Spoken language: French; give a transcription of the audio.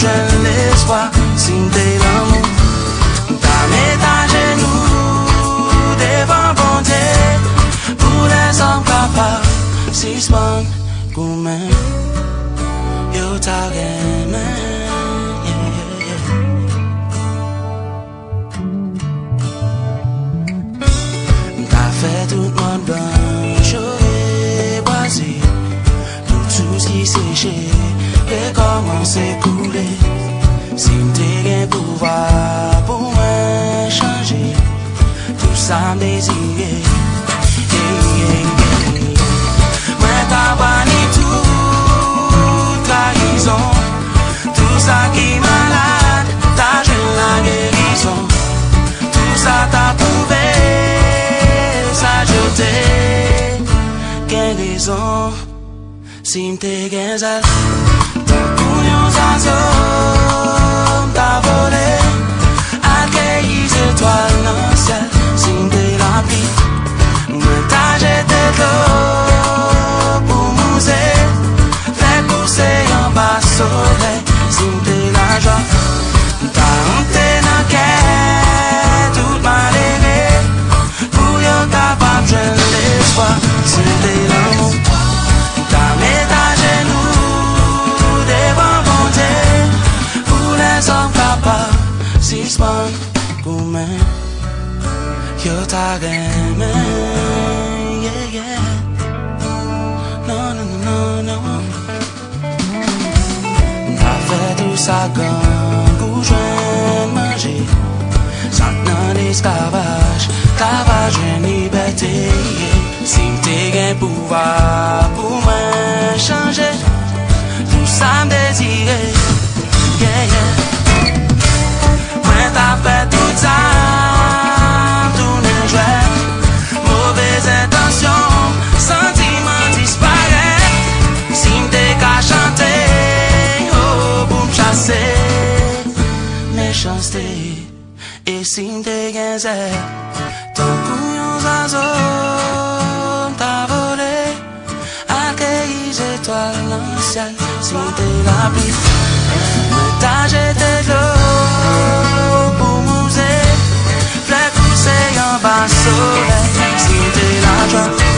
de l'espoir, si t'es l'amour. T'as mis à genoux devant bon Dieu, pour les hommes capables, si c'est bon, comme yo t'a gagné. T'as fait tout le monde bon, j'aurais boisé, tout ce qui séché, et commencé à couler. Si t'es un pouvoir pour moi changer, tout ça me désire. Moi t'as banni toute trahison, tout ça qui est malade, t'as joué la guérison, tout ça t'a prouvé, ça jeté, quelle raison, si m'te gazal, pour yon zazom, t'as volé, accueilli les étoiles dans le ciel, si m'te la pluie, moi t'as jeté l'eau pour mouser, fait pousser en bas soleil, si m'te la joie, t'as honte dans quête, tout mal aimé, pour yon capable de l'espoir, si m'te l'amour, t'as mis à genoux devant mon Dieu, pour les hommes capables, si c'est bon, pour moi, yo t'a gagné, yeah, yeah. Non, non, non, non, non. T'as fait tout ça comme pour joindre manger, sans dans l'esclavage, t'as pas joindre liberté, yeah. Si t'es un pouvoir pour moi changer, tout ça me désirer, yeah, yeah. Moi t'as fait tout ça, tourner jouet, mauvaise intention, sentiment disparaît, si m'te qu'à chanter, oh, pour m'chasser, méchanceté, et si m'te gazé, ton couillon zazo, t'as volé, accueilli les étoiles dans le ciel, si t'es la pluie, t'as jeté de l'eau pour mouser, fait pousser en bas soleil, si t'es la joie.